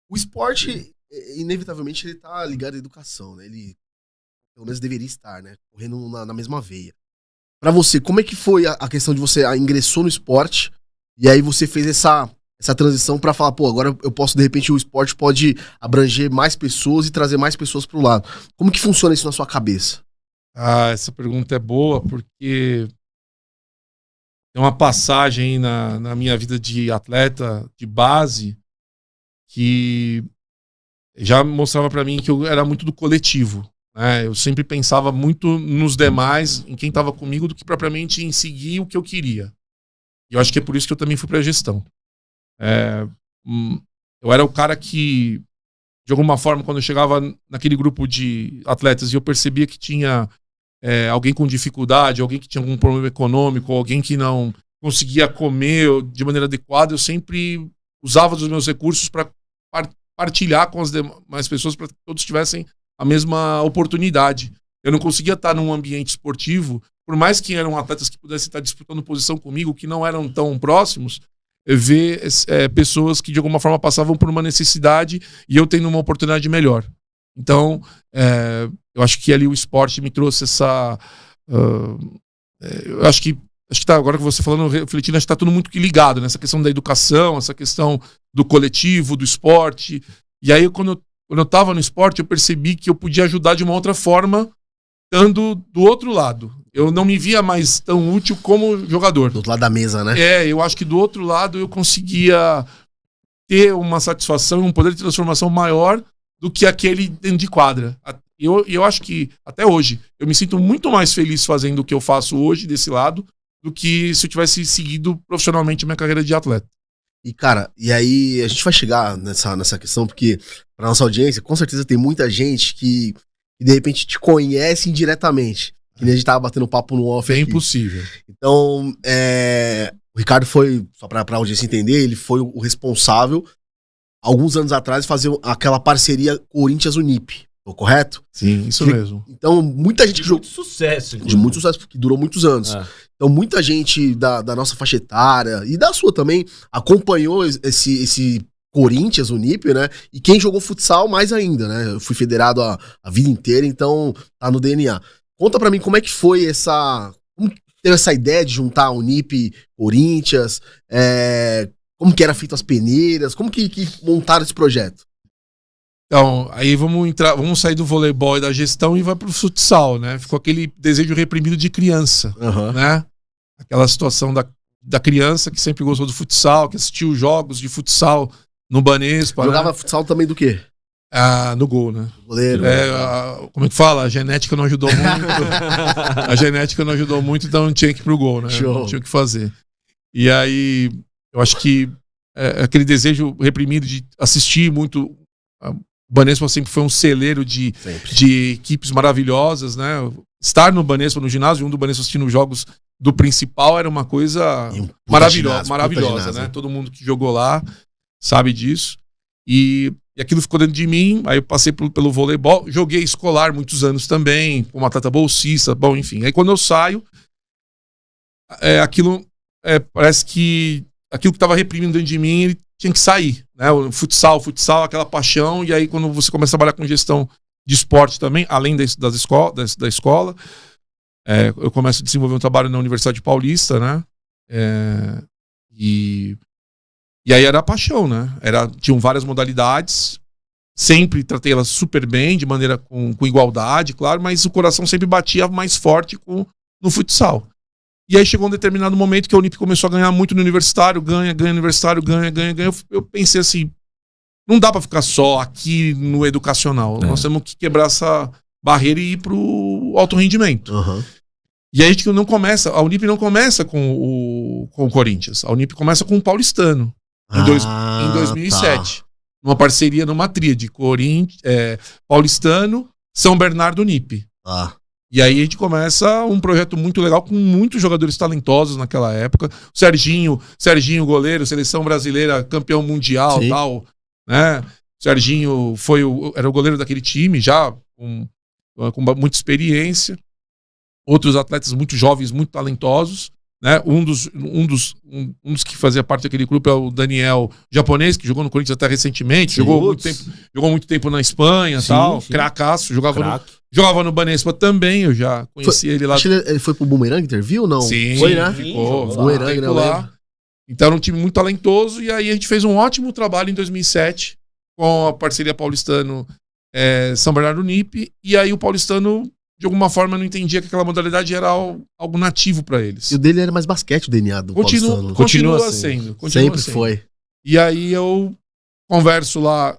O esporte, inevitavelmente, ele tá ligado à educação, né? Ele, pelo menos, deveria estar, né? Correndo na mesma veia. Pra você, como é que foi a questão de você ingressou no esporte e aí você fez essa transição pra falar, pô, agora eu posso, de repente, o esporte pode abranger mais pessoas e trazer mais pessoas pro lado. Como que funciona isso na sua cabeça? Essa pergunta é boa porque tem uma passagem na minha vida de atleta de base que já mostrava pra mim que eu era muito do coletivo, né? Eu sempre pensava muito nos demais, em quem estava comigo, do que propriamente em seguir o que eu queria. E eu acho que é por isso que eu também fui pra gestão. Eu era o cara que, de alguma forma, quando eu chegava naquele grupo de atletas e eu percebia que tinha alguém com dificuldade, alguém que tinha algum problema econômico, alguém que não conseguia comer de maneira adequada, eu sempre usava dos meus recursos para partilhar com as demais pessoas, para que todos tivessem a mesma oportunidade. Eu não conseguia estar num ambiente esportivo, por mais que eram atletas que pudessem estar disputando posição comigo, que não eram tão próximos, ver pessoas que de alguma forma passavam por uma necessidade e eu tendo uma oportunidade melhor. Então, eu acho que ali o esporte me trouxe essa... eu acho que tá, agora que você falando, refletindo, acho que tá tudo muito ligado nessa questão da educação, essa questão do coletivo, do esporte. E aí, quando eu tava no esporte, eu percebi que eu podia ajudar de uma outra forma, estando do outro lado. Eu não me via mais tão útil como jogador. Do outro lado da mesa, né? Eu acho que do outro lado eu conseguia ter uma satisfação e um poder de transformação maior do que aquele dentro de quadra. Eu acho que, até hoje, eu me sinto muito mais feliz fazendo o que eu faço hoje desse lado do que se eu tivesse seguido profissionalmente a minha carreira de atleta. E, cara, e aí a gente vai chegar nessa questão, porque pra nossa audiência, com certeza tem muita gente que de repente te conhece indiretamente. Que nem a gente tava batendo papo no off. É aqui. impossível. Então, o Ricardo foi, só pra audiência entender, ele foi o responsável, alguns anos atrás, fazer aquela parceria Corinthians-Unip. Correto? Sim, isso mesmo. Então, muita gente de muito sucesso. De muito sucesso, porque durou muitos anos. Então, muita gente da nossa faixa etária e da sua também acompanhou esse Corinthians, Unip, né? E quem jogou futsal, mais ainda, né? Eu fui federado a vida inteira, então tá no DNA. Conta pra mim como é que foi como teve essa ideia de juntar a Unip, Corinthians, como que era feito as peneiras, como que montaram esse projeto? Então, aí vamos sair do voleibol e da gestão e vai pro futsal, né? Ficou aquele desejo reprimido de criança, né? Aquela situação da criança que sempre gostou do futsal, que assistiu jogos de futsal no Banespa. Jogava futsal também do quê? No gol, né? Goleiro. Como é que fala? A genética não ajudou muito. A genética não ajudou muito, então tinha que ir pro gol, né? Não tinha o que fazer. E aí, eu acho que aquele desejo reprimido de assistir muito... O Banespa sempre foi um celeiro de equipes maravilhosas, né? Estar no Banespa, no ginásio, do Banespa assistindo jogos do principal era uma coisa maravilhosa, né? Todo mundo que jogou lá sabe disso. E aquilo ficou dentro de mim, aí eu passei pelo voleibol, joguei escolar muitos anos também, como atleta bolsista, bom, enfim. Aí quando eu saio, parece que aquilo que estava reprimindo dentro de mim, ele tinha que sair, né? O futsal, aquela paixão, e aí quando você começa a trabalhar com gestão de esporte também, além da escola, eu começo a desenvolver um trabalho na Universidade Paulista, né? E aí era a paixão, né? Tinham várias modalidades, sempre tratei elas super bem, de maneira com igualdade, claro, mas o coração sempre batia mais forte no futsal. E aí chegou um determinado momento que a Unip começou a ganhar muito no universitário, ganha universitário, ganha. Eu pensei assim, não dá pra ficar só aqui no educacional. Nós temos que quebrar essa barreira e ir pro alto rendimento. E aí a Unip não começa com o Corinthians, a Unip começa com o Paulistano, em 2007. Tá. Numa parceria, numa tríade, Paulistano, São Bernardo, Unip. E aí a gente começa um projeto muito legal com muitos jogadores talentosos naquela época. O Serginho, goleiro, seleção brasileira, campeão mundial, tal, né? O Serginho era o goleiro daquele time já, com muita experiência. Outros atletas muito jovens, muito talentosos, né? Um dos que fazia parte daquele grupo é o Daniel, japonês, que jogou no Corinthians até recentemente, jogou muito tempo na Espanha e tal, cracaço, jogava no Banespa também, eu já conheci ele lá. Ele foi pro Boomerang Interview ou não? Sim, foi, né? Ficou Boomerang, né? Lá. Então era um time muito talentoso, e aí a gente fez um ótimo trabalho em 2007 com a parceria paulistano São Bernardo Unip, e aí o paulistano de alguma forma não entendia que aquela modalidade era algo nativo para eles. E o dele era mais basquete, o DNA do paulistano. Continua sendo. Sempre foi. E aí eu converso lá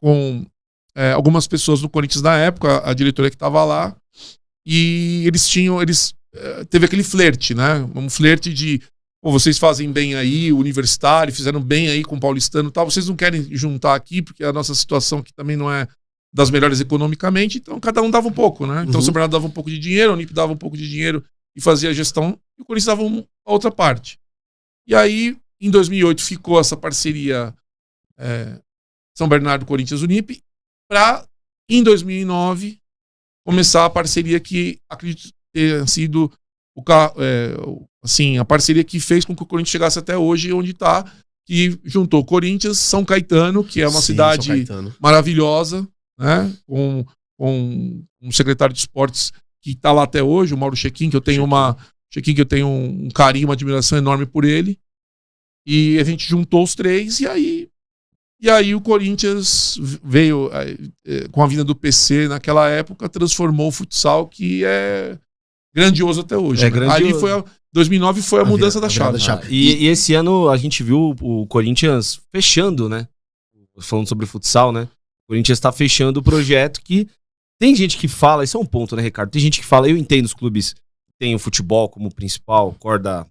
com algumas pessoas do Corinthians na época, a diretoria que estava lá, e teve aquele flerte, né? Um flerte de vocês fazem bem aí, o universitário, fizeram bem aí com o paulistano e tal, vocês não querem juntar aqui, porque a nossa situação aqui também não é das melhores economicamente, então cada um dava um pouco, né? Então o São Bernardo dava um pouco de dinheiro, a Unip dava um pouco de dinheiro e fazia a gestão, e o Corinthians dava a outra parte. E aí, em 2008, ficou essa parceria São Bernardo, Corinthians, Unip, para, em 2009, começar a parceria que acredito ter sido a parceria que fez com que o Corinthians chegasse até hoje onde está, que juntou Corinthians, São Caetano, que é uma cidade maravilhosa, né? Com um secretário de esportes que está lá até hoje, o Mauro Chequim, que eu tenho um carinho, uma admiração enorme por ele. E a gente juntou os três, e aí o Corinthians veio com a vinda do PC naquela época, transformou o futsal, que é grandioso até hoje. Ali 2009 foi a mudança da chave. E esse ano a gente viu o Corinthians fechando, né? Falando sobre futsal, né? O Corinthians está fechando o projeto que tem gente que fala, isso é um ponto, né, Ricardo? Tem gente que fala, eu entendo os clubes que têm o futebol como principal core da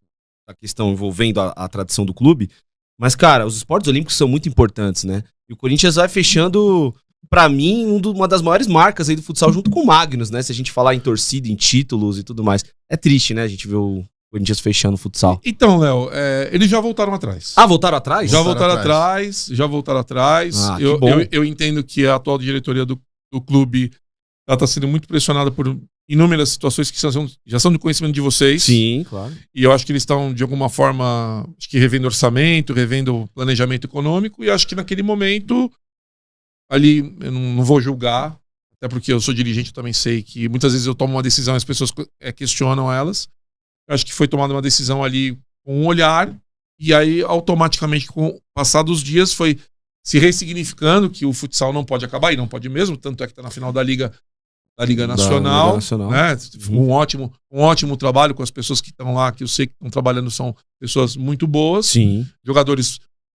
questão envolvendo a tradição do clube, mas, cara, os esportes olímpicos são muito importantes, né? E o Corinthians vai fechando, pra mim, uma das maiores marcas aí do futsal, junto com o Magnus, né? Se a gente falar em torcida, em títulos e tudo mais. É triste, né? A gente vê o Corinthians fechando o futsal. Então, Léo, eles já voltaram atrás. Ah, voltaram atrás? Já voltaram atrás. Ah, eu entendo que a atual diretoria do clube está sendo muito pressionada por inúmeras situações que já são de conhecimento de vocês. Sim, claro. E eu acho que eles estão, de alguma forma, revendo orçamento, revendo planejamento econômico, e acho que naquele momento, ali, eu não vou julgar, até porque eu sou dirigente, eu também sei que muitas vezes eu tomo uma decisão e as pessoas questionam elas. Eu acho que foi tomada uma decisão ali com um olhar, e aí automaticamente, com o passar dos dias, foi se ressignificando que o futsal não pode acabar, e não pode mesmo, tanto é que está na final da Liga Nacional. Né? Um ótimo trabalho com as pessoas que estão lá, que eu sei que estão trabalhando, são pessoas muito boas. Sim.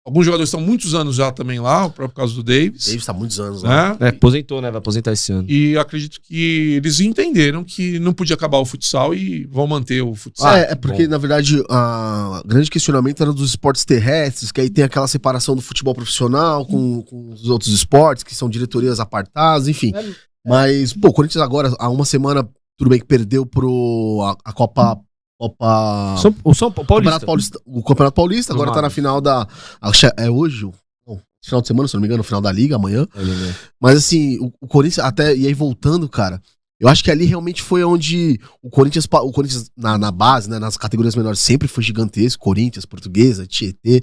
Alguns jogadores estão muitos anos já também lá, o próprio caso do Davis. Davis está muitos anos lá. Aposentou, né? Vai aposentar esse ano. E acredito que eles entenderam que não podia acabar o futsal e vão manter o futsal. Porque, na verdade, o grande questionamento era dos esportes terrestres, que aí tem aquela separação do futebol profissional com os outros esportes, que são diretorias apartadas, enfim. Mas, o Corinthians agora, há uma semana, tudo bem que perdeu a Copa... O Campeonato Paulista, agora tá na final é hoje? Não, final de semana, se não me engano, no final da Liga, amanhã. Mas assim, o Corinthians, e aí voltando, cara, eu acho que ali realmente foi onde o Corinthians na base, né, nas categorias menores, sempre foi gigantesco, Corinthians, Portuguesa, Tietê,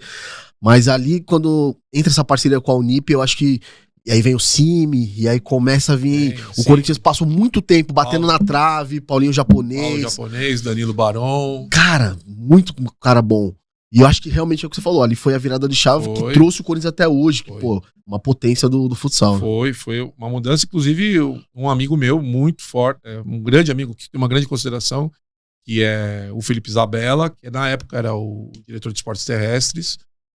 mas ali, quando entra essa parceria com a Unip, eu acho que e aí vem o Cime, e aí começa a vir... O Corinthians passou muito tempo batendo na trave, Paulinho Japonês. Danilo Barão. Cara, muito cara bom. E eu acho que realmente é o que você falou, ali foi a virada de chave que trouxe o Corinthians até hoje, que, uma potência do futsal. Foi uma mudança, inclusive um amigo meu muito forte, um grande amigo que tem uma grande consideração, que é o Felipe Isabella, que na época era o diretor de esportes terrestres.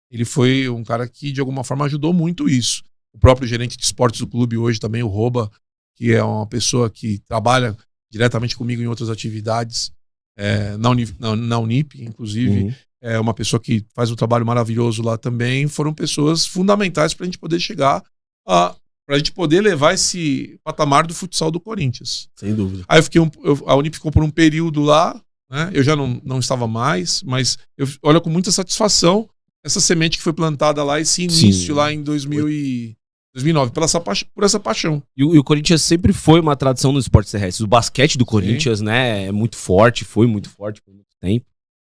Ele foi um cara que de alguma forma ajudou muito isso. O próprio gerente de esportes do clube hoje também, o Roba, que é uma pessoa que trabalha diretamente comigo em outras atividades, na Unip, inclusive, é uma pessoa que faz um trabalho maravilhoso lá também. Foram pessoas fundamentais para a gente poder chegar para a gente poder levar esse patamar do futsal do Corinthians. Sem dúvida. Aí a Unip ficou por um período lá, né? Eu já não estava mais, mas eu olho com muita satisfação essa semente que foi plantada lá, esse início lá em 2009, por essa paixão. E o Corinthians sempre foi uma tradição nos esportes terrestres. O basquete do Corinthians, né, é muito forte, foi muito forte por muito tempo.